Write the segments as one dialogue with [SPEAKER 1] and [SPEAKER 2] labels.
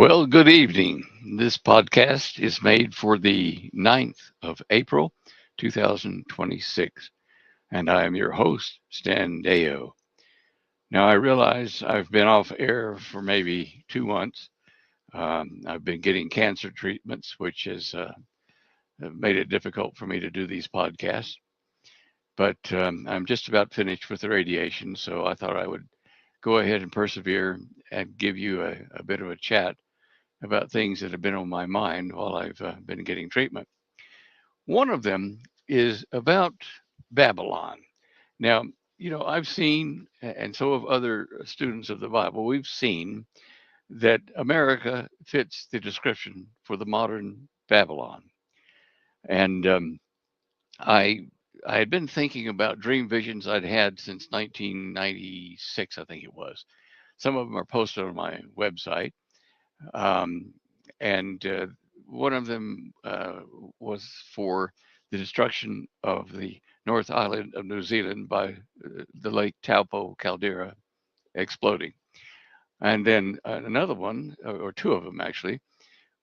[SPEAKER 1] Well, good evening. This podcast is made for the 9th of April, 2026, and I am your host, Stan Deyo. Now, I realize I've been off air for maybe 2 months. I've been getting cancer treatments, which has made it difficult for me to do these podcasts. But I'm just about finished with the radiation, so I thought I would go ahead and persevere and give you a bit of a chat about things that have been on my mind while I've been getting treatment. One of them is about Babylon. Now, I've seen, and so have other students of the Bible, we've seen that America fits the description for the modern Babylon. And I I had been thinking about dream visions I'd had since 1996, I think it was. Some of them are posted on my website. Um, and one of them was for the destruction of the North Island of New Zealand by the Lake Taupo caldera exploding. And then another one, or two of them actually,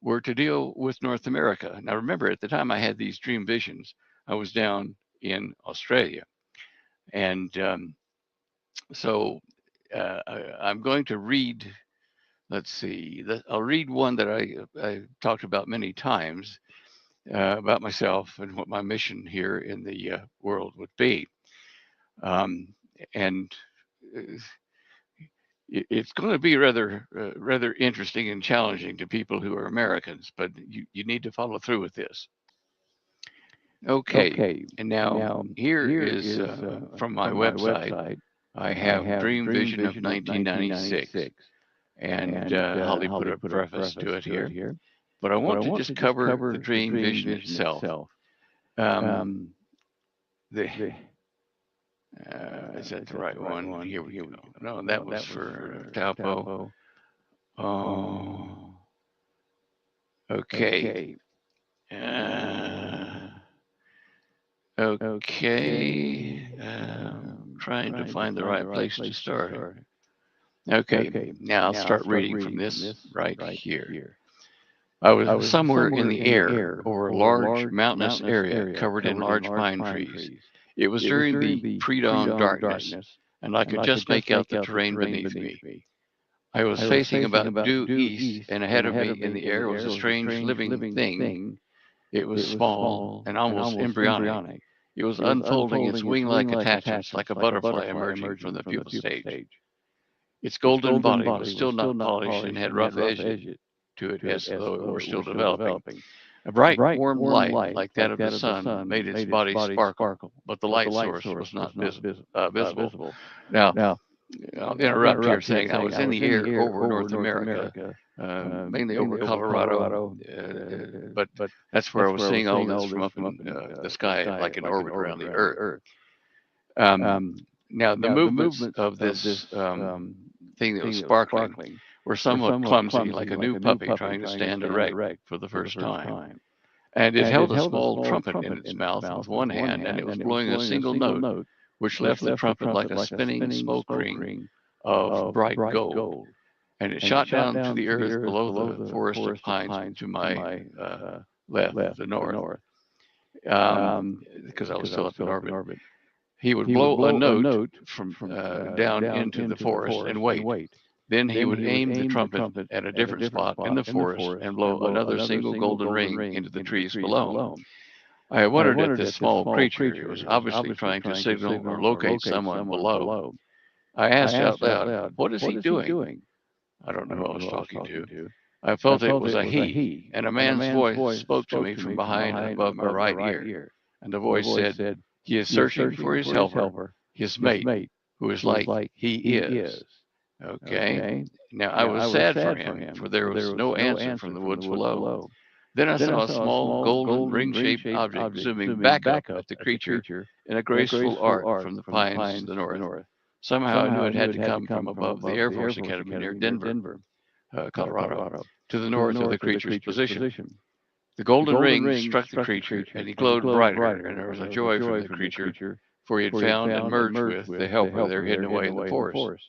[SPEAKER 1] were to deal with North America. Now, remember, at the time I had these dream visions, I was down in Australia. And so I'm going to read. Let's see. I'll read one that I talked about many times about myself and what my mission here in the world would be. Um, and it's going to be rather interesting and challenging to people who are Americans, but you need to follow through with this. Okay, and now here is from my website. I have Dream Vision of 1996, and Holly put a preface to it here. But I want to just cover the dream vision itself. Um, the is that the right one? Here we go. No, that was for Taupo. Oh, okay. Okay. Trying to find the right place to start. Okay, now I'll start reading from this right here. I was somewhere in the air over a large mountainous area covered in large pine trees. It was during the pre-dawn darkness, and I could just make out the terrain beneath me. I was facing about due east, and ahead of me in the air was a strange living thing. It was small and almost embryonic. It was unfolding its wing-like attachments like a butterfly emerging from the pupa stage. Its golden body was still not polished and had rough edges to it as though it were still developing. A bright, warm light, like that of the sun, made its body sparkle, but the light source was not visible. Now, I'll interrupt here saying I was in the air over North America, mainly over Colorado, but that's where I was seeing all this from up in the sky, like an orbit around the Earth. Now, the movements of this thing that was sparkling were somewhat clumsy, like a new puppy trying to stand erect for the first time. And it held a small trumpet in its mouth with one hand, and it was blowing a single note, which left the trumpet like a spinning smoke ring of bright gold. And it shot down to the earth below the forest of pines to my left, the north, because I was still up in orbit. He would blow a note from down into the forest and wait. Then he would aim the trumpet at a different spot in the forest and blow another single golden ring into the trees below. I wondered at this small creature. It was obviously trying to signal or locate someone below. I asked out loud, "What is he doing?" I don't know who I was talking to. I felt it was a he, and a man's voice spoke to me from behind and above my right ear. And the voice said, "He is searching for his helper, his mate, who is like he is." Okay. Now I was sad for him, for there was no answer from the woods below. Then I saw a small golden ring-shaped object zooming back up at the creature in a graceful arc from the pines to the north. Somehow I knew it had to come from above the Air Force Academy near Denver, Colorado, to the north of the creature's position. The golden ring struck the creature, and he glowed brighter, and there was a joy for the creature, for he had found and merged with the helper there hidden away in the forest.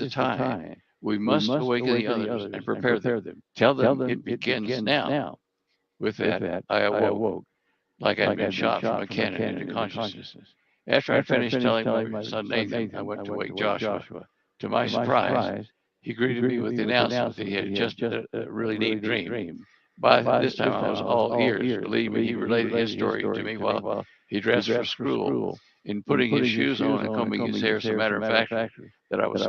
[SPEAKER 1] the time. We must awaken the others and prepare them. Tell them it begins now. With that, I awoke, like I'd been shot from a cannon into consciousness. After I'd finished telling my son Nathan, I went to wake Joshua. To my surprise, he greeted me with the announcement that he had just had a really neat dream. By this time, I was all ears. Believe me, he related his story to me while he dressed for school. In putting his shoes on and combing his hair, as a matter of fact, that I was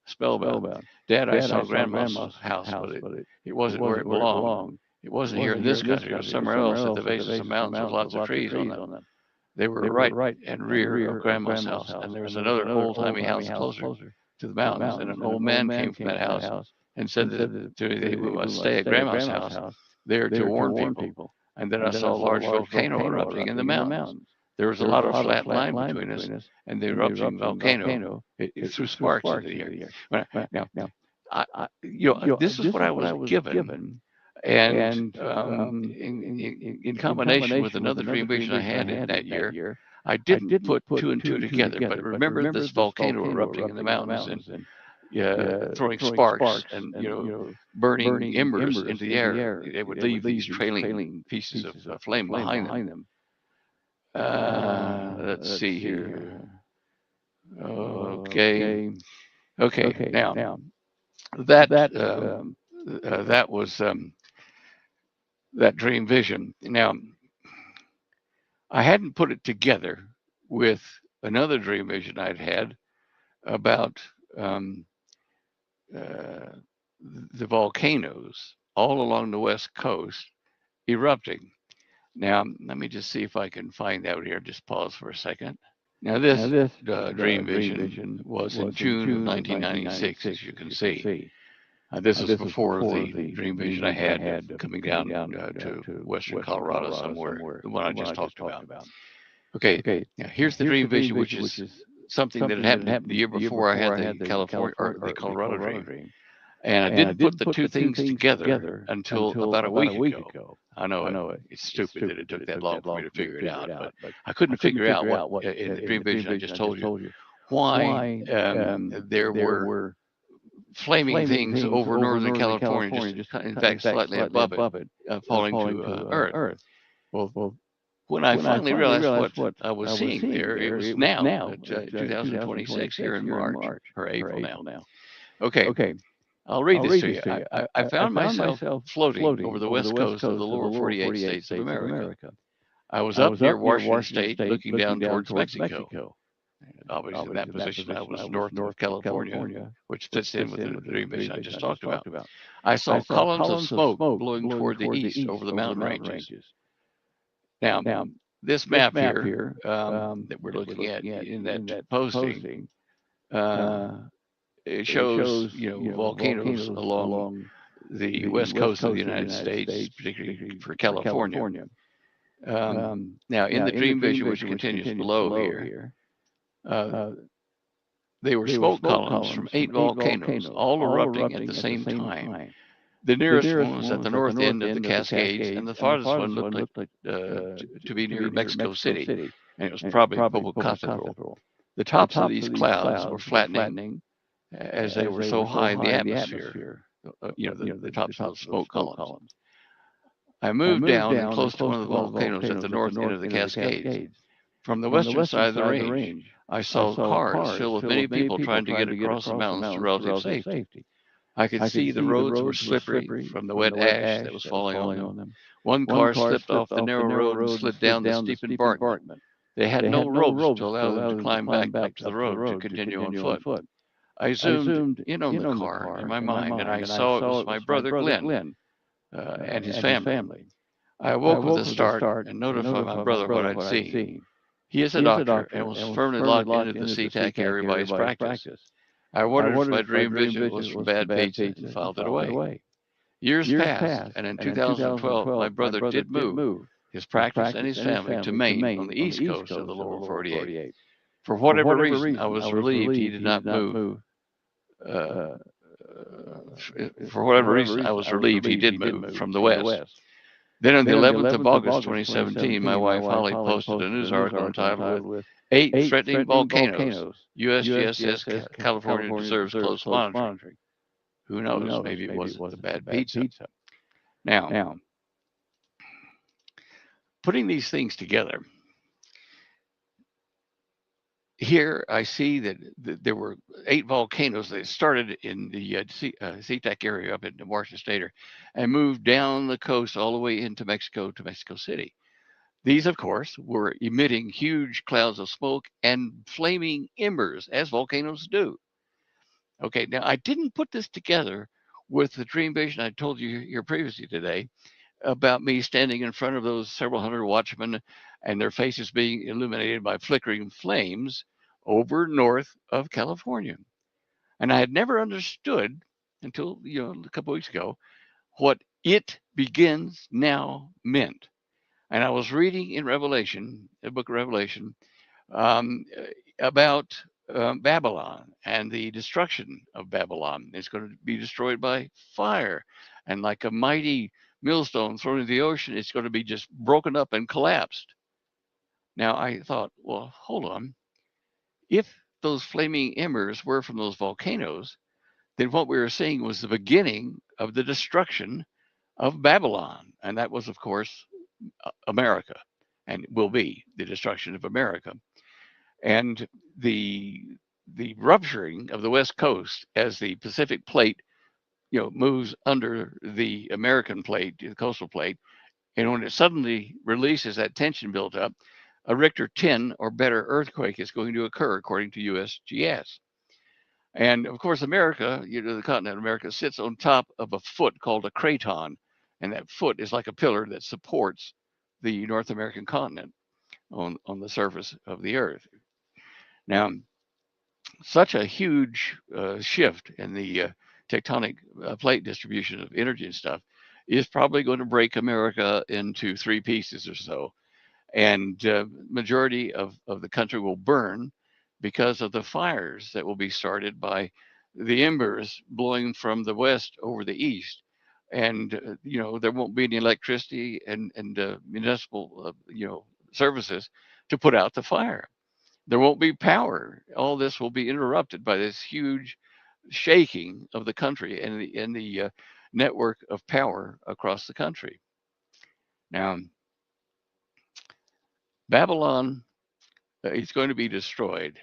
[SPEAKER 1] spellbound. Dad, I saw Grandma's house, but it wasn't where it belonged. It wasn't here in this country. It was somewhere else at the base of some mountains with lots of trees on them. They were right and rear of Grandma's house, and there was another old-timey house closer to the mountains. And an old man came from that house and said to me that we must stay at Grandma's house there to warn people. And then I saw a large volcano erupting in the mountains. there was a lot of flat line between us and the erupting volcano. It threw sparks into the air. Now, this is what I was given, and in combination with another dream vision I had in that year, I didn't put two and two together. But remember this volcano erupting in the mountains and throwing sparks and burning embers into the air. It would leave these trailing pieces of flame behind them. Let's see here. Okay. Now that that was that dream vision. Now I hadn't put it together with another dream vision I'd had about the volcanoes all along the west coast erupting. Now, let me just see if I can find out here. Just pause for a second. Now, this dream vision was in June of 1996, as you can see. This is before the dream vision I had coming down to western Colorado somewhere, the one I just talked about. Okay, now here's the dream vision, which is something that had happened the year before I had the California or the Colorado dream. And I didn't put the two things together until about a week ago. I know it's stupid that it took that long for me to figure it out, but I couldn't figure out what in the dream vision I just told you why there were flaming things over Northern California, just in fact slightly above it, falling to Earth. Well, when I finally realized what I was seeing there, it was now 2026 here in March or April now. Okay. I'll read this to you. I found myself floating over the west coast of the lower 48 states of America. I was up near Washington State looking down towards Mexico. Obviously, in that position, I was north of California, which fits in with the dream vision I just talked about. I saw columns of smoke blowing toward the east over the mountain ranges. Now, this map here that we're looking at in that posting, it shows volcanoes along the west coast of the United States, particularly for California. Now, in the dream vision, which continues below here, they were smoke columns from 8 volcanoes, all erupting at the same time. The nearest one was at the north end of the Cascades, and the farthest one looked like to be near Mexico City, and it was probably Popocatépetl. The tops of these clouds were flattening as they were so high in the atmosphere, the tops of the smoke columns. I moved down and close to one of the volcanoes at the north end of the Cascades. From the western side of the range, I saw cars filled with many people trying to get across the mountains to relative safety. I could see the roads were slippery from the wet ash that was falling on them. One car slipped off the narrow road and slid down the steep embankment. They had no ropes to allow them to climb back up to the road to continue on foot. I zoomed in on the car in my mind, and I saw it was my brother Glenn and his family. I awoke with a start and notified my brother what I'd seen. He is a doctor and was firmly locked into the SeaTac area by his practice. I wondered if my dream vision was from bad pizza and filed it away. Years passed, and in 2012, my brother did move his practice and his family to Maine on the east coast of the lower 48. For whatever reason, I was relieved he did not move. For whatever reason, I was relieved he did move from the west. Then on the 11th of August 2017, my wife Holly posted a news article entitled with 8 Threatening Volcanoes. USGS California deserves close monitoring. Who knows? Maybe it wasn't the bad pizza. Now, putting these things together, here I see that there were 8 volcanoes that started in the SeaTac area up in Washington State and moved down the coast all the way into Mexico to Mexico City. These, of course, were emitting huge clouds of smoke and flaming embers, as volcanoes do. Okay, now I didn't put this together with the dream vision I told you here previously today about me standing in front of those several hundred watchmen and their faces being illuminated by flickering flames over north of California. And I had never understood until a couple weeks ago what "it begins now" meant. And I was reading in Revelation, the book of Revelation, um, about Babylon and the destruction of Babylon. It's going to be destroyed by fire, and like a mighty millstone thrown into the ocean, it's going to be just broken up and collapsed. Now I thought, well, hold on. If those flaming embers were from those volcanoes, then what we were seeing was the beginning of the destruction of Babylon. And that was, of course, America, and will be the destruction of America. And the the rupturing of the West Coast as the Pacific plate, moves under the American plate, the coastal plate, and when it suddenly releases that tension built up, a Richter 10 or better earthquake is going to occur, according to USGS. And of course, America, the continent of America, sits on top of a foot called a craton. And that foot is like a pillar that supports the North American continent on the surface of the earth. Now, such a huge shift in the tectonic plate distribution of energy and stuff is probably going to break America into three pieces or so. And majority of the country will burn because of the fires that will be started by the embers blowing from the west over the east. And there won't be any electricity and municipal services to put out the fire. There won't be power. All this will be interrupted by this huge shaking of the country and the network of power across the country. Now, Babylon is going to be destroyed.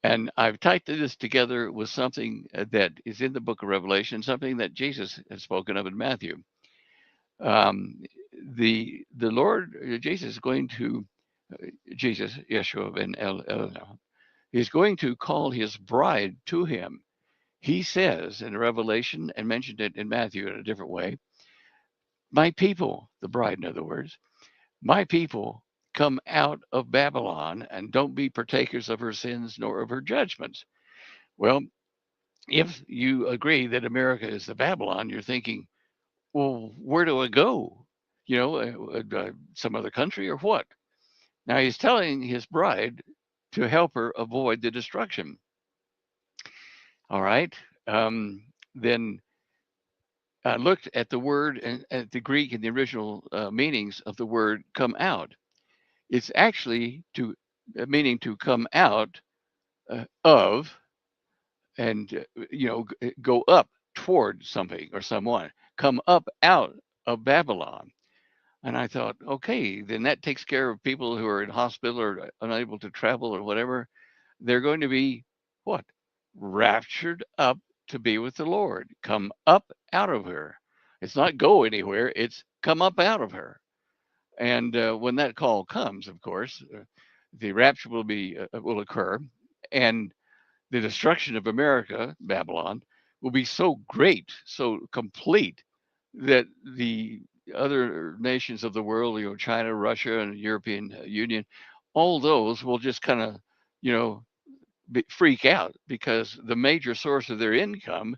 [SPEAKER 1] And I've tied this together with something that is in the book of Revelation, something that Jesus has spoken of in Matthew. The Lord Jesus is going to Jesus Yeshua ben El is going to call his bride to him. He says in Revelation, and mentioned it in Matthew in a different way, my people, the bride, in other words, my people, come out of Babylon and don't be partakers of her sins nor of her judgments. Well, if you agree that America is the Babylon, you're thinking, well, where do I go? Some other country or what? Now he's telling his bride to help her avoid the destruction. All right. Then I looked at the word and at the Greek and the original meanings of the word come out. It's actually to meaning to come out of and go up toward something or someone, come up out of Babylon. And I thought, okay, then that takes care of people who are in hospital or unable to travel or whatever. They're going to be what? Raptured up to be with the Lord. Come up out of her. It's not go anywhere, it's come up out of her. And when that call comes, of course, the rapture will occur, and the destruction of America, Babylon, will be so great, so complete, that the other nations of the world, China, Russia, and European Union, all those will just kind of, you know, freak out because the major source of their income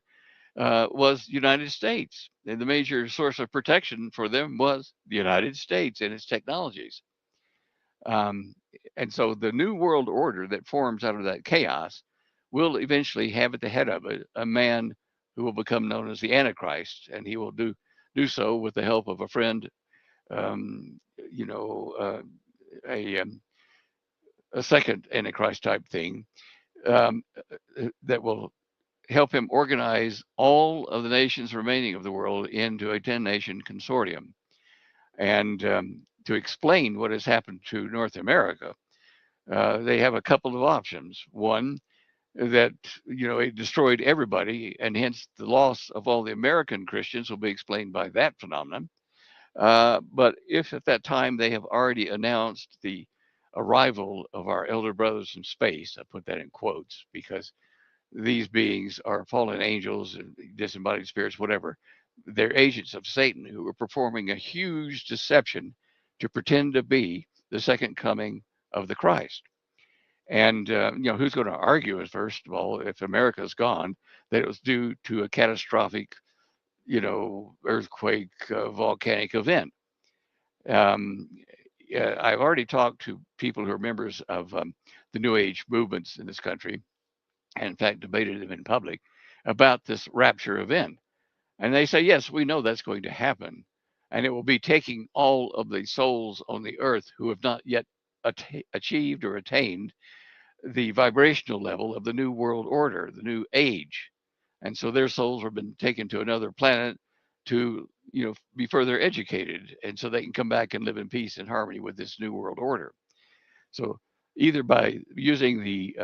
[SPEAKER 1] was the United States. And the major source of protection for them was the United States and its technologies. Um, and so the new world order that forms out of that chaos will eventually have at the head of it a man who will become known as the Antichrist, and he will do so with the help of a friend, um, you know, a a second Antichrist type thing that will help him organize all of the nations remaining of the world into a 10-nation consortium. And to explain what has happened to North America, they have a couple of options. One, that it destroyed everybody, and hence the loss of all the American Christians will be explained by that phenomenon. But if at that time they have already announced the arrival of our elder brothers from space, I put that in quotes because these beings are fallen angels, disembodied spirits, whatever. They're agents of Satan who are performing a huge deception to pretend to be the second coming of the Christ. And who's going to argue, first of all, if America's gone, that it was due to a catastrophic, earthquake, volcanic event? Um, I've already talked to people who are members of the New Age movements in this country, and in fact debated them in public about this rapture event. And they say, yes, we know that's going to happen. And it will be taking all of the souls on the earth who have not yet achieved or attained the vibrational level of the new world order, the new age. And so their souls have been taken to another planet to, be further educated. And so they can come back and live in peace and harmony with this new world order. So either by using the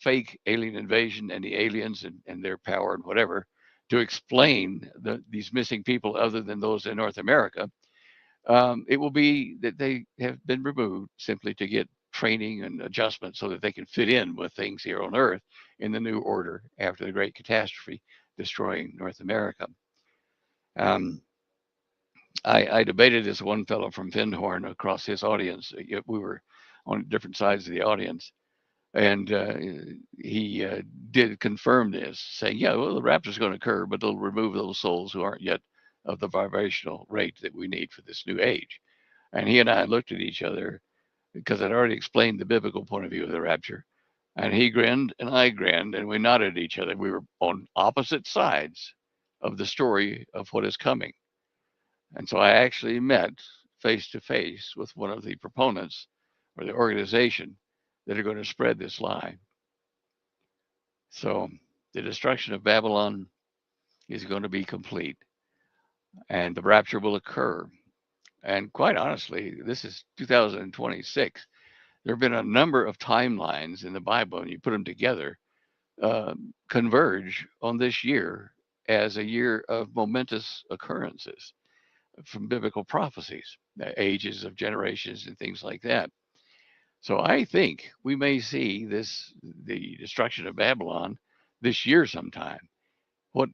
[SPEAKER 1] fake alien invasion and the aliens and their power and whatever to explain these missing people other than those in North America, it will be that they have been removed simply to get training and adjustment so that they can fit in with things here on Earth in the new order after the great catastrophe destroying North America. Um, I debated this one fellow from Findhorn across his audience. We were on different sides of the audience, and he did confirm this, saying, "Yeah, well, the rapture is going to occur, but they'll remove those souls who aren't yet of the vibrational rate that we need for this new age." And he and I looked at each other because I'd already explained the biblical point of view of the rapture. And he grinned and I grinned, and we nodded at each other. We were on opposite sides of the story of what is coming. And so I actually met face to face with one of the proponents or the organization that are going to spread this lie. So the destruction of Babylon is going to be complete and the rapture will occur. And quite honestly, this is 2026. There have been a number of timelines in the Bible, and you put them together, converge on this year as a year of momentous occurrences from biblical prophecies, ages of generations and things like that. So I think we may see the destruction of Babylon this year sometime. What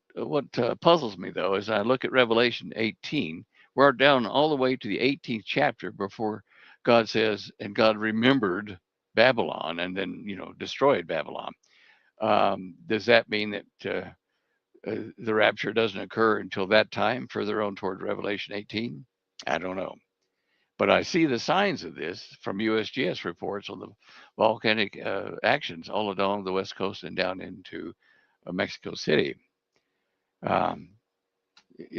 [SPEAKER 1] puzzles me though is I look at Revelation 18. We're down all the way to the 18th chapter before God says, and God remembered Babylon and then destroyed Babylon. Does that mean that the rapture doesn't occur until that time, further on toward Revelation 18? I don't know. But I see the signs of this from USGS reports on the volcanic actions all along the West Coast and down into Mexico City. Um,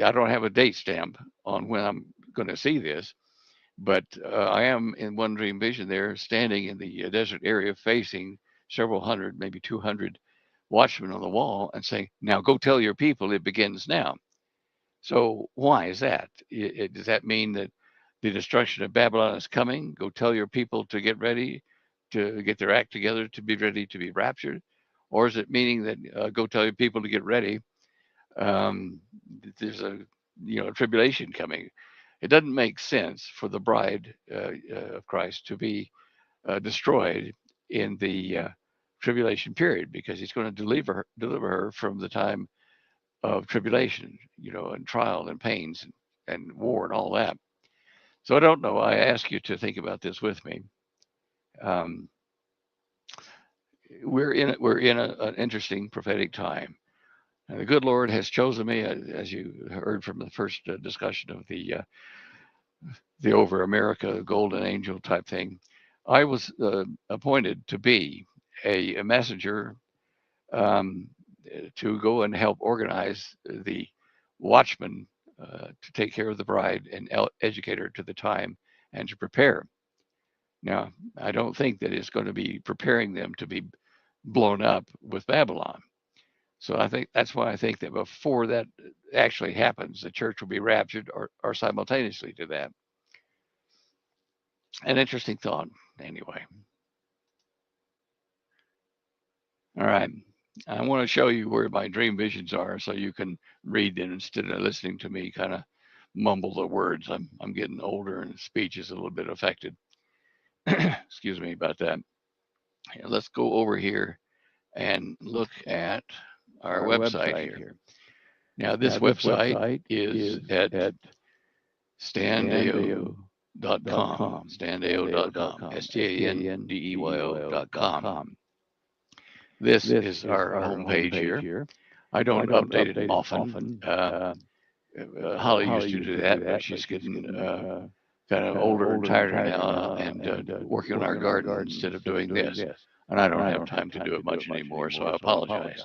[SPEAKER 1] I don't have a date stamp on when I'm going to see this, but I am in one dream vision there, standing in the desert area, facing several hundred, maybe 200 watchmen on the wall, and saying, "Now go tell your people it begins now." So why is that? Does that mean that the destruction of Babylon is coming? Go tell your people to get ready, to get their act together, to be ready to be raptured, or is it meaning that go tell your people to get ready? There's a tribulation coming. It doesn't make sense for the bride of Christ to be destroyed in the tribulation period because he's going to deliver her from the time of tribulation, and trial and pains and war and all that. So I don't know. I ask you to think about this with me. Um, we're in an interesting prophetic time. And the good Lord has chosen me, as you heard from the first discussion of the Over America Golden Angel type thing. I was appointed to be a messenger um, to go and help organize the watchmen to take care of the bride and educate her to the time and to prepare. Now, I don't think that it's going to be preparing them to be blown up with Babylon. So I think that's why I think that before that actually happens, the church will be raptured or simultaneously to that. An interesting thought, anyway. All right. I want to show you where my dream visions are so you can read them instead of listening to me kind of mumble the words. I'm getting older and speech is a little bit affected. Excuse me about that. Let's go over here and look at our website here. Now, this website is at standeyo.com, standeyo.com, standeyo.com. This is our homepage here. I don't update it often. Holly used to do that, but she's getting kind of older and tired now, and working on our garden instead of doing this. And I don't have time to do it much anymore, so I apologize.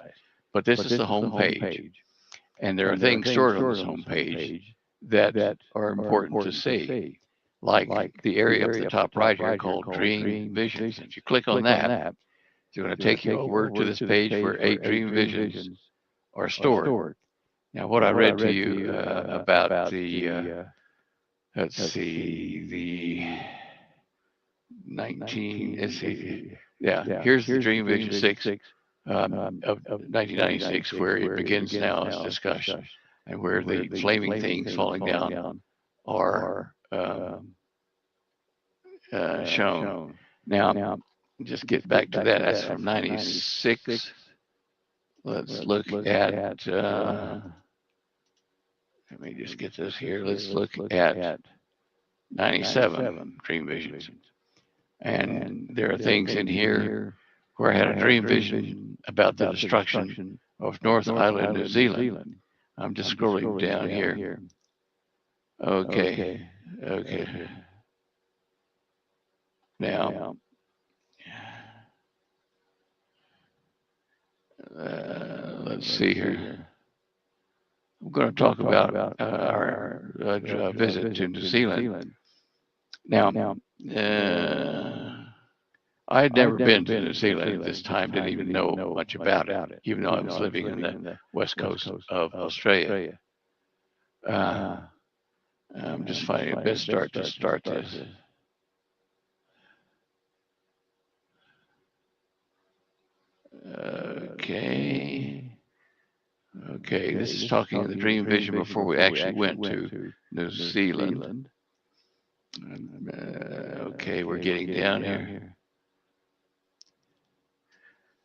[SPEAKER 1] But this is the home page, and there are things stored on this home page that are important to see, like the area up the top right here called Dream Visions. If you click on that, it's going to take you over to this page where 8 dream visions are stored. Now, what I read to you about the, let's see, the 19, let's see, yeah, here's the Dream Vision 6 of 1996, where it begins now as discussion, and where the flaming things falling down are shown. Now, just get back to that. That's from 96. Let's look at, let me just get this here. Let's look at 97 dream visions. And there are things in here where I had a dream vision about the destruction of North Island, New Zealand. I'm just scrolling down here. Okay. Now, let's see here. I'm going to talk about our visit to New Zealand. Now, I had never been to New Zealand at this time, didn't even know much about it, even though I was living in the west coast of Australia. I'm just finding a best start to start this. Okay, this is talking of the dream vision before we actually went to New Zealand. Okay, we're getting down here.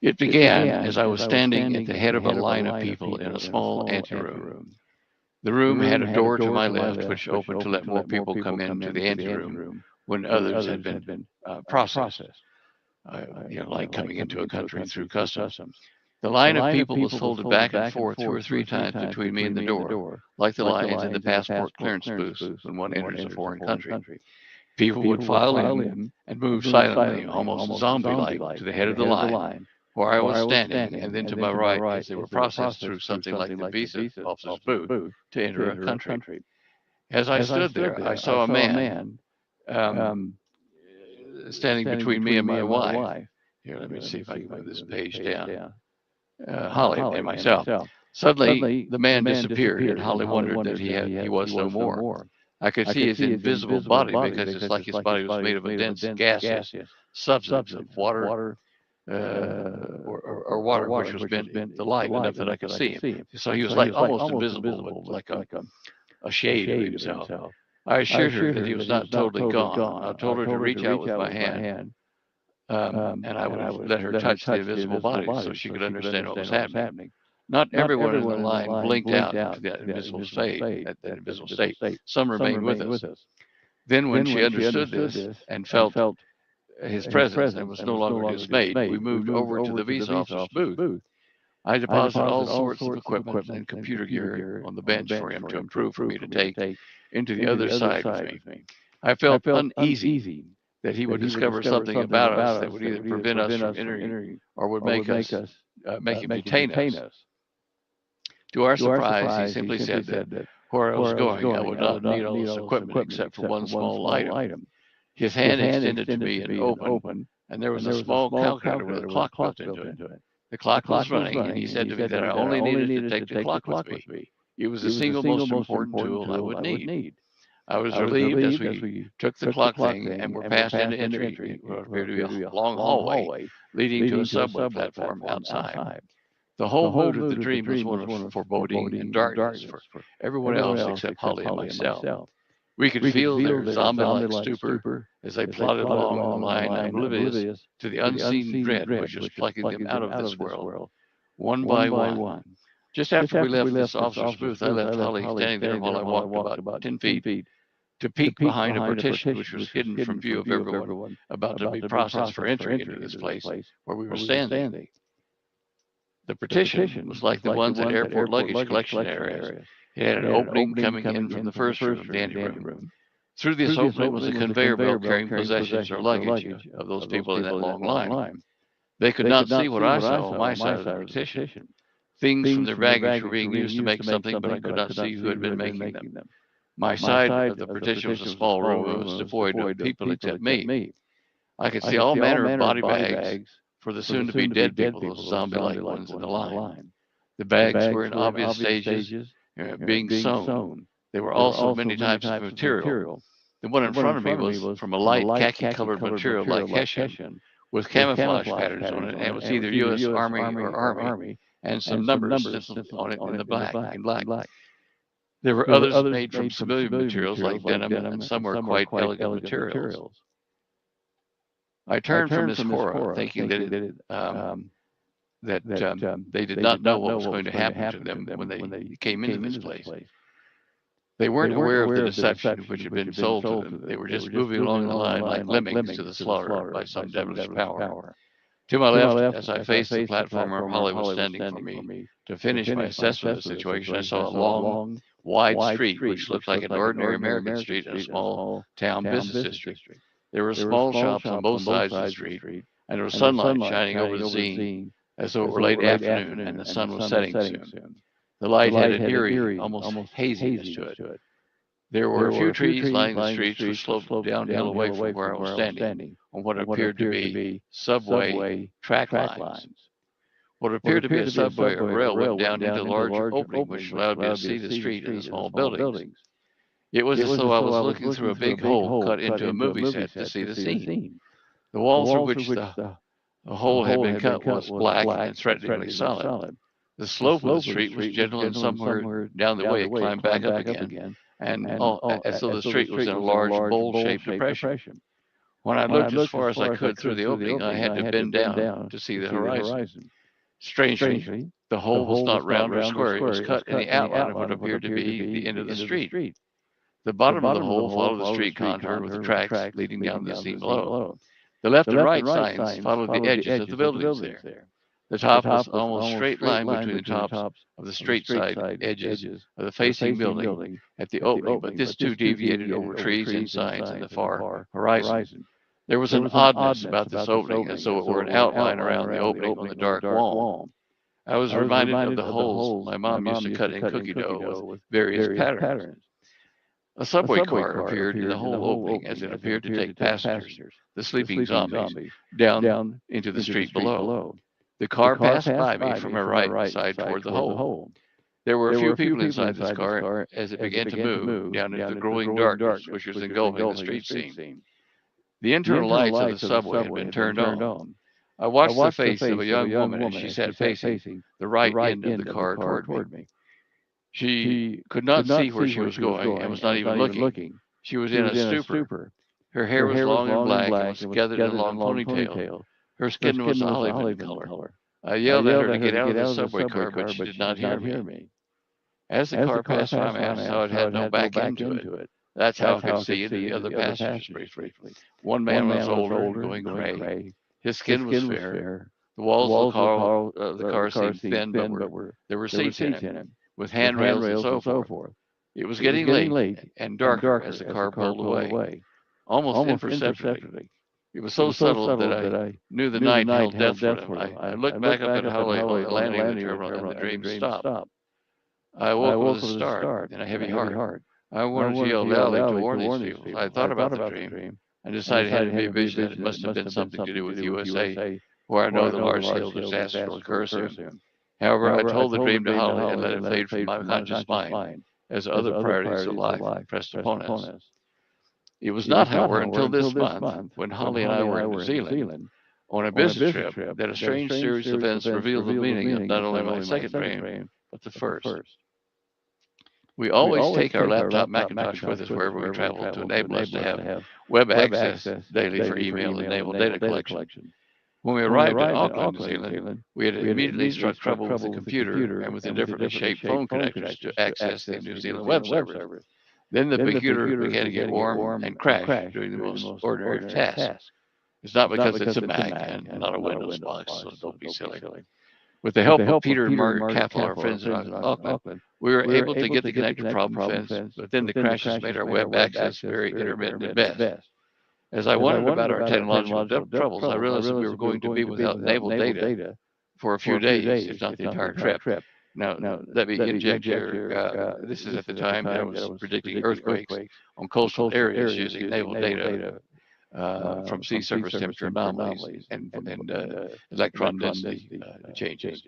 [SPEAKER 1] It began as I was standing at the head of a line of people in a small anteroom. The room had a door to my left, which opened to let more people come into the anteroom when others had been processed. Like coming into a country through customs. The line of people was folded back and forth 2 or 3 times between me and the door, like the lines in the passport clearance booths when one enters a foreign country. People would file in and move silently, almost zombie-like, to the head of the line, where I was standing, and then to my right as they were processed through something like the visa officer's booth to enter a country. As I stood there, I saw a man standing between me and my wife. Here, let me see if I can move this page down. Holly and myself. Suddenly, the man disappeared, and Holly wondered that he was no more. I could see his invisible body because it's like his body was made of a dense gaseous substance of water, or water, which was bent the light enough that I could see him. So he was like almost invisible, but like a shade of himself. I assured her that he was not totally gone. I told her to reach out with my hand, and I would let her touch the invisible body so she could understand what was happening. Not everyone in the line blinked out into that invisible state. Some remained with us. Then, when she understood this and felt his presence and was no longer dismayed, we moved over to the visa officer's booth. I deposited all sorts of equipment and computer gear on the bench for him to approve for me to take into the other side with me. I felt uneasy that he would discover something about us that would either prevent us from entering or would make him detain us. To our surprise, he simply said that where I was going, I would not need all this equipment except for one small item. His hand extended to me and opened, and there was a small calculator with a clock built into it. The clock was running, and he said to me that I only needed to take the clock with me. It was the single most important tool I would need. I was relieved as we took the clock thing and were passed into entry. It appeared to be a long hallway leading to a subway platform outside. The whole mood of the dream was one of foreboding and darkness for everyone else except Holly and myself. We could feel their zombie-like stupor as they plodded along the line, oblivious to the unseen dread which was plucking them out of this world, one by one. Just after we left this officer's booth, I left Holly standing there while I walked about 10 feet to peek behind a partition which was hidden from view of everyone about to be processed for entry into this place where we were standing. The partition was like the ones at airport luggage collection areas. It had an opening coming in from the first room, the anteroom. Through this opening was a conveyor belt carrying possessions or luggage of those people in that long line. They could not see what I saw on my side of the partition. Things from their baggage were being used to make something, but I could not see who had been making them. My side of the partition was a small room and was devoid of people except me. I could see all manner of body bags for the soon-to-be dead people, those zombie-like ones in the line. The bags were in obvious stages being sewn. They were also of many types of material. The one in front of me was from a light khaki-colored material like Hessian, with camouflage patterns on it, and it was either U.S. Army or Army, and some numbers stenciled on it in black. There were others made from civilian materials like denim, and some were quite elegant materials. I turned from this horror, thinking that they did not know what was going to happen to them when they came into this place. They weren't aware of the deception which had been sold to them. They were just moving along the line like lemmings to the slaughter by some devilish power. To my left, as I faced the platform where Holly was standing for me to finish my assessment of the situation, I saw a long, wide street which looked like an ordinary American street in a small town business district. There were small shops on both sides of the street, and there was sunlight shining over the scene as though it were late afternoon and the sun was setting soon. The light had an eerie, almost haziness to it. There were a few trees lining the streets which sloped downhill away from where I was standing on what appeared to be subway track lines. What appeared to be a subway or rail went down into a large opening which allowed me to see the street and the small buildings. It was as though I was looking through a big hole cut into a movie set to see the scene. The wall through which the hole had been cut was black and threateningly solid. The slope of the street was gentle, and somewhere down the way it climbed back up again, and as though the street was in a large bowl-shaped depression. When I looked as far as I could through the opening, I had to bend down to see the horizon. Strangely, the hole was not round or square. It was cut in the outline of what appeared to be the end of the street. The bottom of the hole followed the street contour with the tracks leading down to the scene below. The left and right signs followed the edges of the buildings there. The top was almost straight line between the tops of the straight side edges of the facing building at the opening, but this too deviated over trees and signs in the far horizon. There was an oddness about this opening, as though it were an outline around the opening on the dark wall. I was reminded of the holes my mom used to cut in cookie dough with various patterns. A subway car appeared in the whole opening as it appeared to take passengers, the sleeping zombies, down into the street below. The car passed by me from my right side toward the hole. There were a few people inside this car as it began to move down into the growing darkness which was engulfing the street scene. The internal lights of the subway had been turned on. I watched the face of a young woman as she sat facing the right end of the car toward me. She could not see where she was going and was not even looking. She was in a stupor. Her hair was long and black and was gathered in a long ponytail. Her skin was olive in color. I yelled at her to get out of the subway car, but she did not hear me. As the car passed by me, I saw it had no back end to it. That's how I could see into the other passengers briefly. One man was older, going gray. His skin was fair. The walls of the car seemed thin, but there were seats in him, with handrails and so forth. It was getting late and darker as the car pulled away, almost imperceptibly. It was so subtle that I knew the night held death for them. I looked back up at Holly on the landing of the terminal, and the dream stopped. I awoke with a start and a heavy heart. I wanted to yell loudly to warn these people. I thought about the dream and decided it had to be a vision, that it must have been something to do with USA, where I know the large-scale disaster will occur soon. However, I told the dream to Holly and let it fade from my conscious mind as other priorities of life pressed upon us. It was not, however, until this month, when Holly and I were in New Zealand on a business trip, that a strange series of events revealed the meaning of not only my second dream, but the first. We always take our laptop Macintosh with us wherever we travel to enable us to have web access daily for email and enable data collection. When we arrived in Auckland, New Zealand, we had immediately struck trouble with the computer and with indifferently shaped phone connectors to access the New Zealand web server. Then the computer began to get warm and crash doing the most ordinary tasks. It's not because it's a Mac and not a Windows box, so don't be silly. With the help of Peter and Margaret Capital, our friends in Auckland, we were able to get the connector problem fence, but then the crashes made our web access very intermittent at best. As I wondered about our technological troubles, I realized that we were going to be without naval data for a few days, if not the entire trip. Now, let me inject here. This is at the time that I was predicting earthquakes on coastal areas using naval data from sea surface temperature anomalies and electron density changes.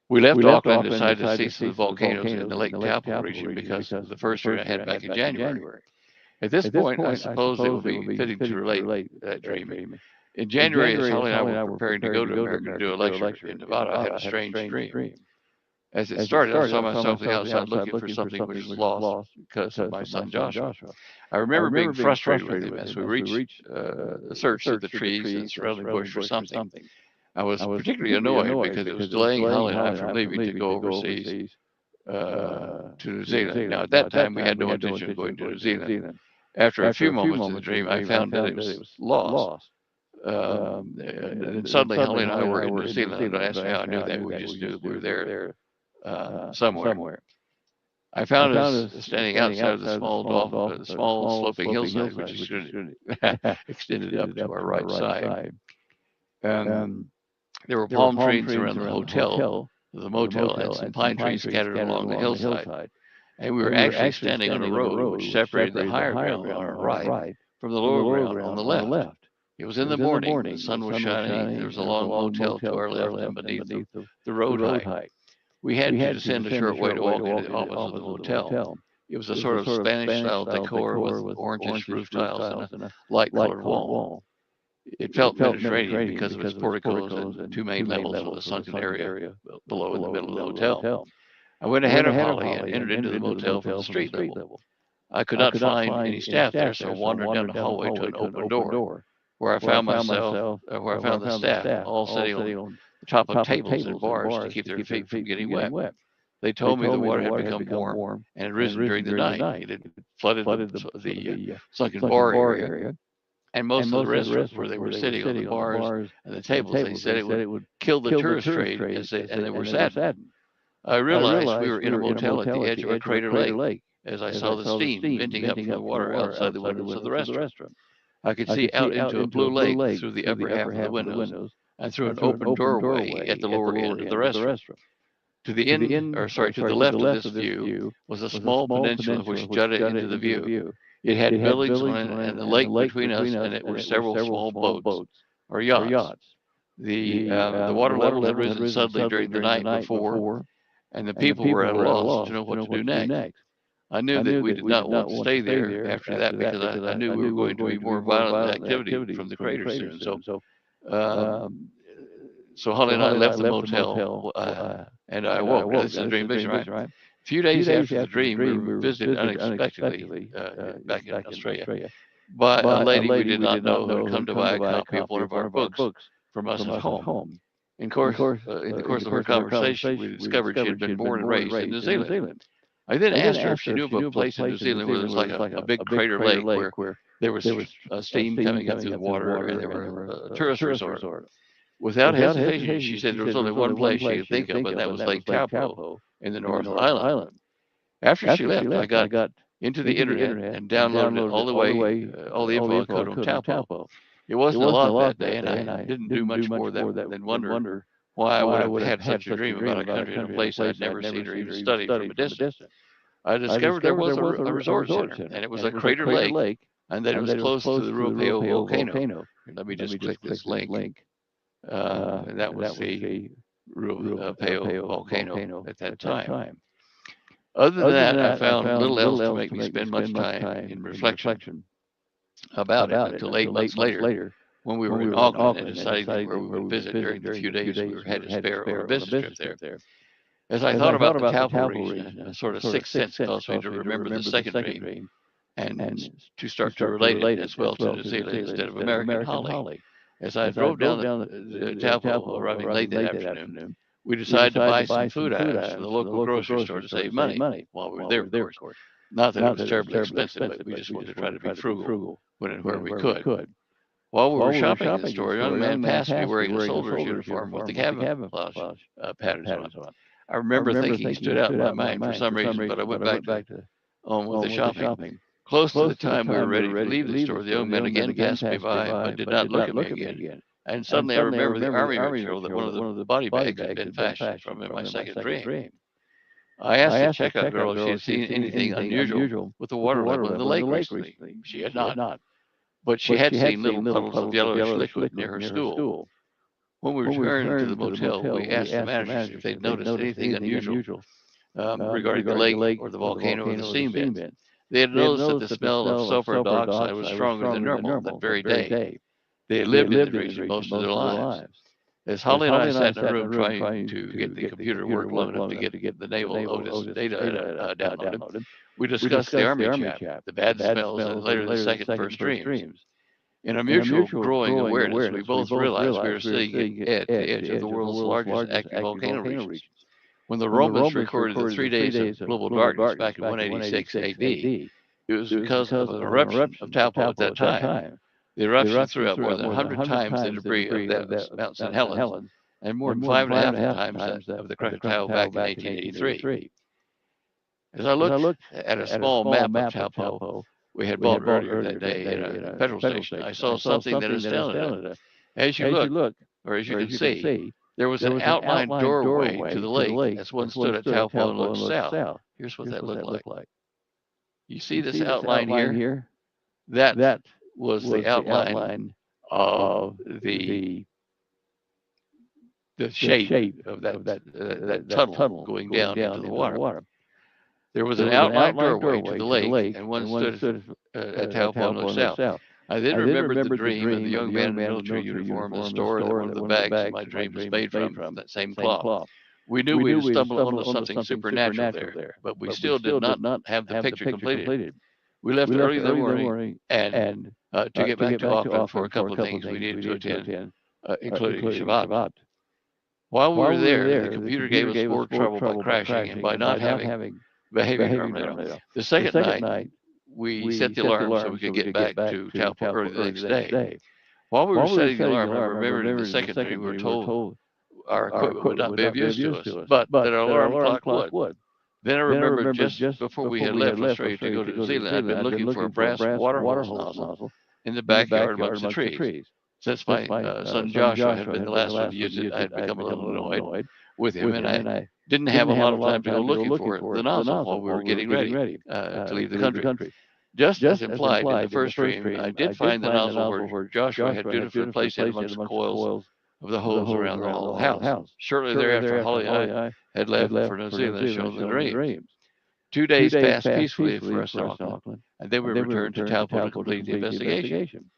[SPEAKER 1] We left Auckland and decided to see some of the volcanoes in the Lake Taupo region because of the first year I had back in January. At this point, I suppose it would be fitting to relate that dream. In January, as Holly and I were preparing to go to America to do a lecture in Nevada, I had a strange dream. As it started, I saw myself on the outside looking for something which was lost because of my son Joshua. I remember being frustrated with him as we reached searched through the trees and surrounding bush for something. I was particularly annoyed because it was delaying Holly and I from leaving to go overseas to New Zealand. Now, at that time, we had no intention of going to New Zealand. After a few moments in the dream, I found that it was lost. And suddenly, Holly and I were in New Zealand. I asked me how I knew that. We just knew that we were there somewhere. I found us standing outside of the small sloping hillside, which extended up to our right side. There were palm trees around the motel, and some pine trees scattered along the hillside. And we were actually standing on a road which separated the higher ground on our right from the lower ground on the left. It was in the morning. The sun was shining. There was a long motel to our left and beneath the road height. We had to descend a short way to walk into the office of the motel. It was a sort of Spanish-style decor with orangish roof tiles and a light-colored wall. It felt Mediterranean because of its porticos and two main levels with a sunken area below in the middle of the hotel. I went ahead of Holly and entered into the motel from the street level. I could not find any staff there, so I wandered down the hallway to an open door, where I found the staff all sitting on the top of tables and bars to keep their feet from getting wet. They told me the water had become warm and had risen during the night. It had flooded the sunken bar area. And most of the restaurants where they were sitting on the bars and the tables, they said it would kill the tourist trade, and they were saddened. I realized we were in a motel at the edge of a crater lake, as I saw the steam venting up from the water outside the windows of the restaurant. I could see out into a blue lake through the upper half of the windows and through an open doorway at the lower end of the restaurant. To the left of this view was a small peninsula which jutted into the view. It had buildings on it and the lake between us, and it were several small boats or yachts. The water level had risen suddenly during the night before, and the people were at a loss to know what to do next. I knew that we did not want to stay there after that because I knew we were going to be more violent activity from the crater soon. So Holly and I left the motel, and I awoke. This is a dream vision, right? A few days after the dream, we were visited unexpectedly back in Australia by a lady we did not know who had come to buy a copy of one of our books from us at home. In the course of her conversation, we discovered she had been born and raised in New Zealand. I then asked her if she knew of a place in New Zealand where there was like a big crater lake where there was steam coming up through the water and there were a tourist resort. Without hesitation, she said there was only one place she could think of, and that was Lake Taupo in the North Island. After she left, I got into the internet and downloaded all the info I could on Taupo. It wasn't a lot that day, and I didn't do much more than wonder why I would have had such a dream about a country and a place I'd never seen or even studied from a distance. I discovered there was a resort center, and it was a crater lake, and that it was close to the Ruapeo volcano. Let me just click this link. And that was the Ruapeo volcano at that time. Other than that, I found little else to make me spend much time in reflection about it until 8 months later, when we were in Auckland and deciding where we would visit during the few days we had to spare on a business trip there. As I thought about the Taupo region, a sort of sixth sense caused me to remember the second dream and to start to relate it as well to New Zealand instead of American Holly. As I drove down the Taupo, arriving late that afternoon, we decided to buy some food items from the local grocery store to save money while we were there, of course. Not that it was terribly expensive, but we just wanted to try to be frugal when and where we could. While we were shopping in the store, a young man passed me wearing a soldier's uniform with the camouflage patterns on. I remember thinking he stood out in my mind for some reason, but I went back to on with the shopping. Close to the time we were ready to leave the store, the young man again passed me by, but did not look at me again. And suddenly I remember the army material that one of the body bags had been fashioned from in my second dream. I asked the checkout girl if she had seen anything unusual with the water level in the lake recently. She had not, but she had seen little puddles of yellowish liquid near her stool. When we returned to the motel, we asked the managers if they'd noticed anything unusual regarding the lake or the volcano or the steam vents. They had noticed that the smell of sulfur dioxide was stronger than normal that very day. They had lived in the region most of their lives. As Holly and I sat in a room trying to get the computer to work long enough to get the naval Otis data downloaded, we discussed the Army chat, the bad smells, and later the second first dreams. In a mutual growing awareness, we both realized we were sitting at the edge of the world's largest active volcano regions. When the Romans recorded the 3 days of global darkness back in 186 AD, it was because of an eruption of Taupo at that time. The eruption threw out more than 100 times the debris of Mount St. Helens and more than 5.5 times that of the Krakatoa back in 1883. As I looked at a small map of Taupo we had bought earlier that day at a petrol station, I saw something that astounded us. As you look, or as you can see, there was an outlined doorway to the lake as one stood at Taupo and looked south. Here's what that looked like. You see this outline here? That was the outline of the shape of that tunnel going down into the water. There was an outlined doorway to the lake, and one stood at Taupo and looked south. I then remembered the dream of the young man in the military uniform in the store that one of the bags of my dream was made from that same cloth. We knew we had stumbled onto something supernatural there, but we still did not have the picture completed. We left early in the morning and to get back to Auckland for a couple of things we needed to attend, including Shabbat. While we were there, the computer gave us more trouble by crashing and by not having behaving normally. The second night, we set the alarm so we could get back to Taupo early the next day. While we were setting the alarm, I remembered in the second dream we were told our equipment would not be of use to us, but that our alarm clock would. Then I remembered just before we had left Australia to go to New Zealand, I'd been looking for a brass water hose nozzle in the backyard amongst the trees. Since my son Joshua had been the last one to use it, I had become a little annoyed with him, and I didn't have a lot of time to go looking for the nozzle while we were getting ready to leave the country. Just as implied in the first dream, I did find the nozzle where Joshua had beautifully placed it amongst the coils of the hose around the whole house. Shortly thereafter, Holly and I had left for New Zealand as shown in the dreams. 2 days passed peacefully for us in Auckland, and then we returned to Taupo to complete the investigation.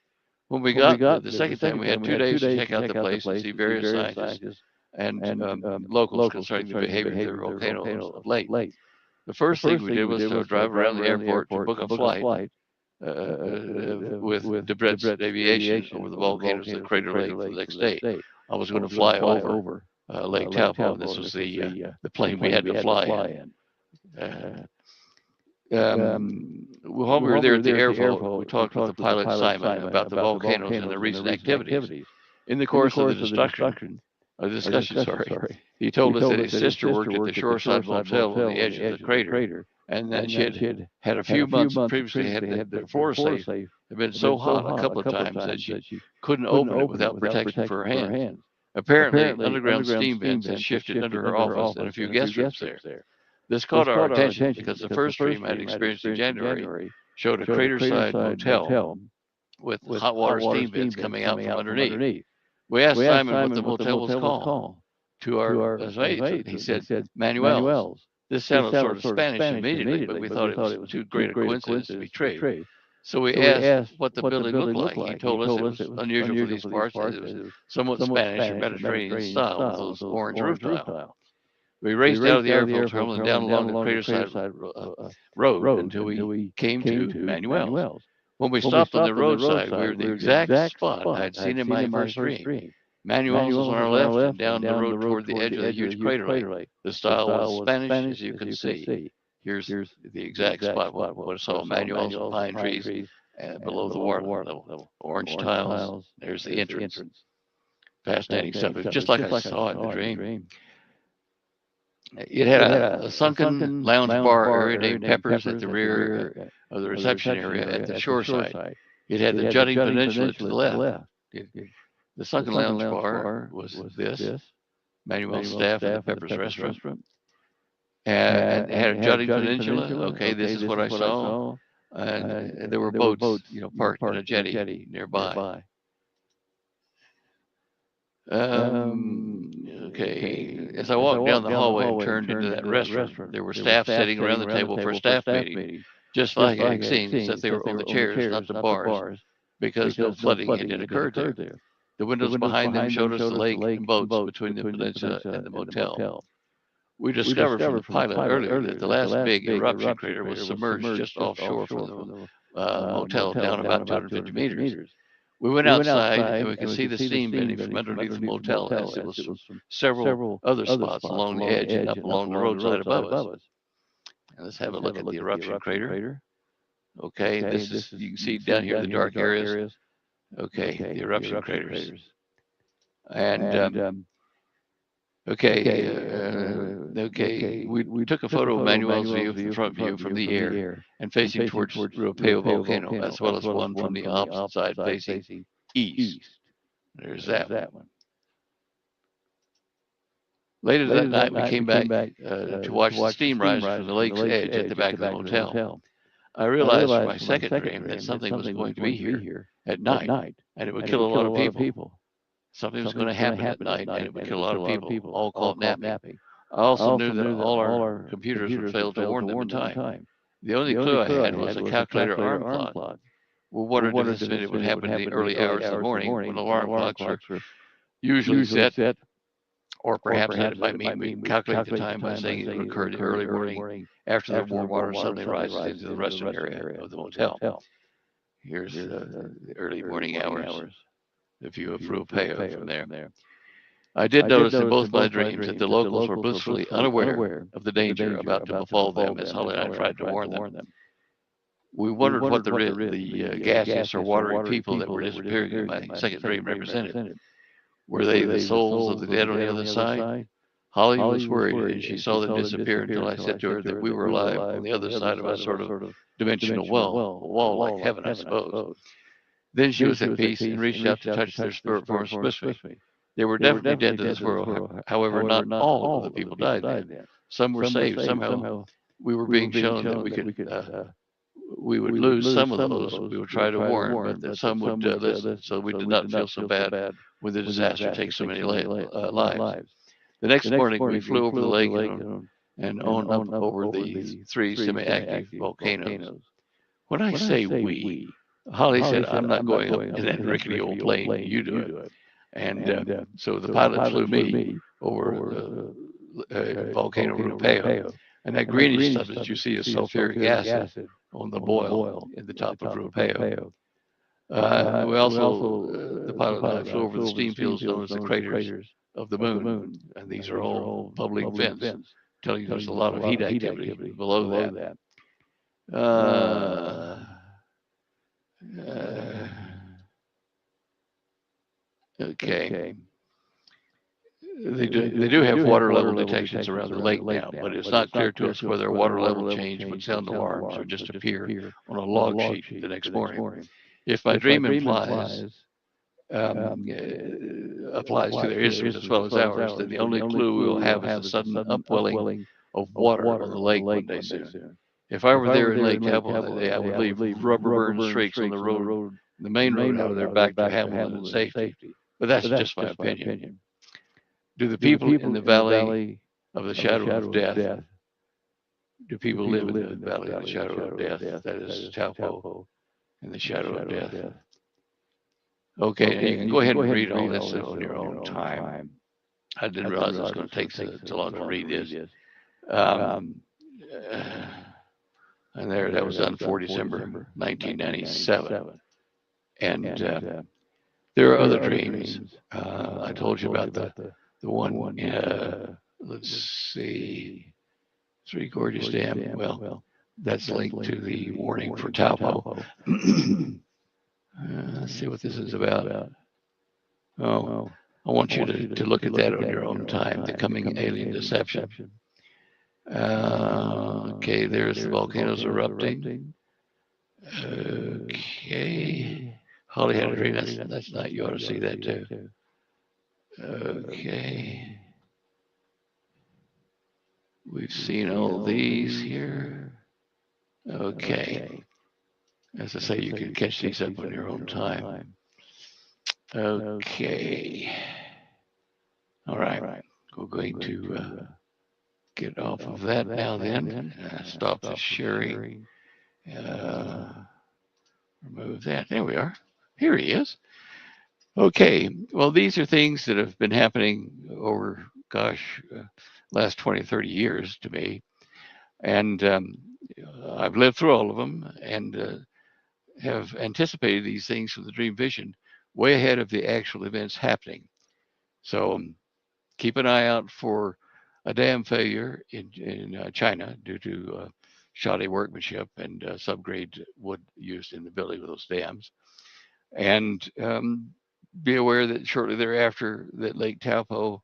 [SPEAKER 1] When we got the second time, we had 2 days to check out the place and see various scientists and locals concerning the behavior of the volcanoes of late. The first thing we did was to drive around the airport to book a flight with Debrett's Aviation over the volcanoes of Crater Lake for the next day. I was going to fly over Lake Taupo, and this was the plane we had to fly in. While we were there at the airport, we talked with the pilot Simon about the volcanoes and their recent activities. In the course of the discussion, he told us that his sister worked at the shoreside motel on the edge of the crater, and that she had a few months previously had the floor safe had been so hot a couple of times that she couldn't open it without protection for her hands. Apparently, underground steam vents had shifted under her office and a few guest rooms there. This caught our attention because the first dream I had experienced in January showed a crater-side motel with hot water steam vents coming out from underneath. We asked Simon what the motel was called. To our agent, he said, Manuel's. This sounded sort of Spanish immediately, but we thought it was too great a coincidence to be true. So we asked what the building looked like. He told us it was unusual for these parts, as it was somewhat Spanish or Mediterranean style with those orange roof tiles. We raced out of the airfield terminal and down along the crater-side road until we came to Manuel's. When we stopped on the roadside, we were the exact spot I had seen in my first dream. Manuel's was on our left and down the road toward the edge of the huge crater lake. The style was Spanish, as you can see. Here's the exact spot where I saw Manuel's, pine trees, below the water level. Orange tiles. There's the entrance. Fascinating stuff. It was just like I saw it in the dream. It had a sunken lounge bar area named Peppers at the rear of the reception area at the shore side. It had the jutting peninsula to the left. The sunken lounge bar was this. Manuel's staff at the Peppers restaurant. And it had a jutting peninsula. Okay, this is what I saw. And there were boats, parked in a jetty nearby. Okay. As I walked down the hallway and turned into that restaurant, there were staff sitting around the table for a staff meeting, just like I had seen, except they were on the chairs, not the bars, because no flooding had occurred there. The windows behind them showed us the lake and boats between the peninsula and the motel. We discovered from the pilot earlier that the last big eruption crater was submerged just offshore from the motel down about 250 meters. We went outside and we could see the steam venting from underneath the motel as it was from several other spots along the edge and up along the roadside above us. And let's have a look at the eruption crater. Okay, this is, you can see down here the dark areas. Okay, the eruption craters. And okay, we took a photo of Manuel's view, the front view from the air, and facing towards Ruapeo volcano, as well as one from the opposite side facing east. There's that one. Later that night, we came back to watch the steam rise from the lake's edge at the back of the motel. I realized from my second dream that something was going to be here at night, and it would kill a lot of people. Something was going to happen at night, and it would kill a lot of people, all caught napping. I also knew that all our computers would fail to warn them in time. The only clue I had was a calculator alarm clock. We wondered if this meant it would happen in the early hours of the morning when alarm clocks are usually set, or perhaps that it might mean we calculate the time by saying it would occur in the early morning after the warm water suddenly rises into the restaurant area of the motel. Here's the early morning hours. The view of Ruapeo from there. I did notice in both my dreams that the locals were blissfully unaware of the danger about to befall them as Holly and I tried to warn them. We wondered what the gaseous or watery people that were disappearing in my second dream represented. Were they the souls of the dead on the other side? Holly was worried, and she saw them disappear until I said to her that we were alive on the other side of a sort of dimensional well, a wall like heaven, I suppose. Then she was at peace and reached out to touch their spirit forms with me. They were definitely dead to this world. However, not all of the people died then. Some were saved. Somehow we were being shown that we would lose some of those we would try to warn, but that some would listen. So we did not feel so bad when the disaster takes so many lives. The next morning, we flew over the lake and on up over the three semi-active volcanoes. When I say we, Holly said, I'm not going up in that rickety old plane, you do it. And so the pilot flew me over the volcano Ruapeo. And that greenish stuff that you see is sulfuric acid on the boil in the top of Ruapeo. We also, the pilot and I flew over the steam fields known as the craters of the moon. And these are all bubbling vents, telling you there's a lot of heat activity below that. Okay. They do have water level detections around the lake now, but it's not clear to us whether water level change would sound alarms or just appear on a log sheet the next morning. If my dream applies to their instruments as well as ours, then the only clue we will have is a sudden upwelling of water on the lake one day soon. If I were there in Lake Hamilton that day, I would leave rubber burn streaks on the road, the main road out of there back to Hamilton in safety. But that's just my opinion. Do the people in the valley of the shadow of death, do people live in the valley of the shadow of death? That is Taupo in the shadow of death. Okay, and you can go ahead and read all this on your own time. I didn't realize it was going to take so long to read this. And that was done 4 December 1997. And there are other dreams. I told you about the one, let's see, Three Gorges Dam. Well, That's linked to the warning for Taupo. Let's see what this is about. Oh, I want you to look at that on your own time, the coming alien deception. Okay, there's the volcanoes erupting. Okay. Holly had a dream. That's not, you ought to see that too. Okay. We've seen all these here. Okay. As I say, you can catch these up on your own time. Okay. All right. We're going to get off of that now then. Stop the sharing. Remove that. There we are. Here he is. Okay. Well, these are things that have been happening over, gosh, last 20, 30 years to me. And I've lived through all of them and have anticipated these things from the dream vision way ahead of the actual events happening. So keep an eye out for a dam failure in China due to shoddy workmanship and subgrade wood used in the building of those dams. And be aware that shortly thereafter that Lake Taupo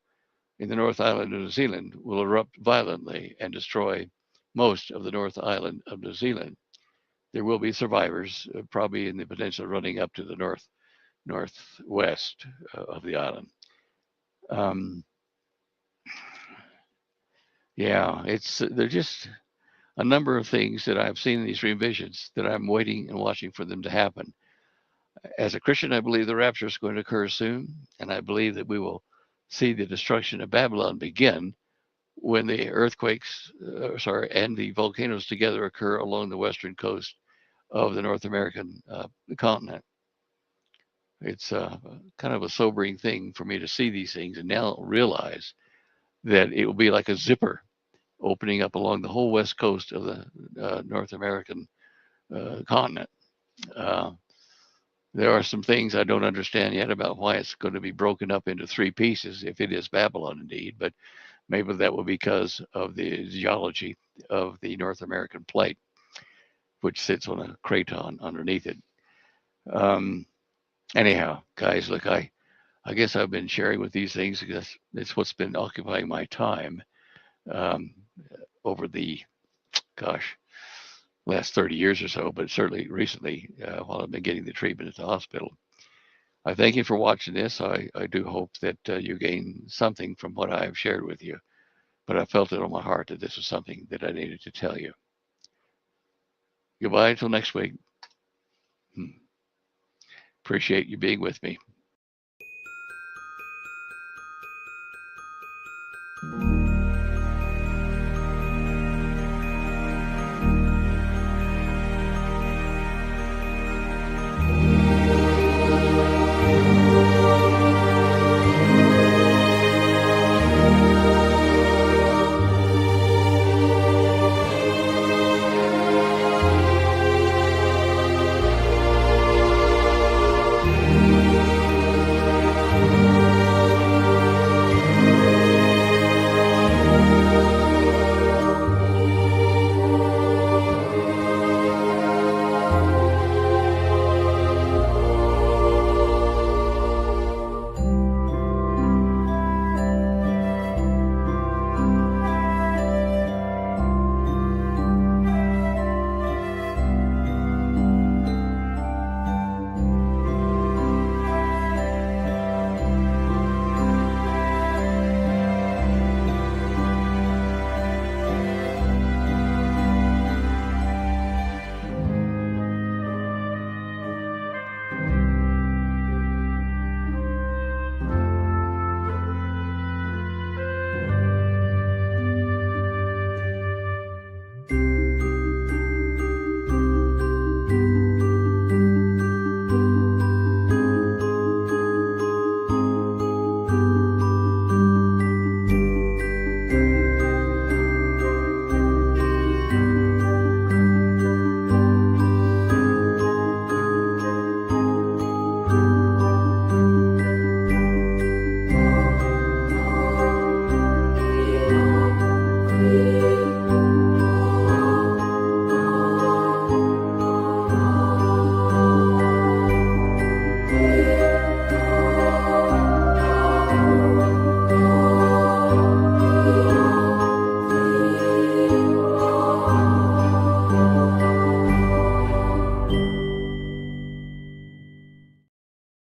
[SPEAKER 1] in the North Island of New Zealand will erupt violently and destroy most of the North Island of New Zealand. There will be survivors, probably in the peninsula running up to the northwest of the island. Yeah, they're just a number of things that I've seen in these dream visions that I'm waiting and watching for them to happen. As a Christian, I believe the rapture is going to occur soon, and I believe that we will see the destruction of Babylon begin when the earthquakes, and the volcanoes together occur along the western coast of the North American continent. It's kind of a sobering thing for me to see these things and now realize that it will be like a zipper opening up along the whole west coast of the North American continent. There are some things I don't understand yet about why it's going to be broken up into three pieces, if it is Babylon indeed, but maybe that will be because of the geology of the North American plate, which sits on a craton underneath it. Anyhow, guys, look, I guess I've been sharing with these things because it's what's been occupying my time over the, gosh, last 30 years or so, but certainly recently while I've been getting the treatment at the hospital. I thank you for watching this. I do hope that you gain something from what I have shared with you, but I felt it on my heart that this was something that I needed to tell you. Goodbye until next week. Appreciate you being with me.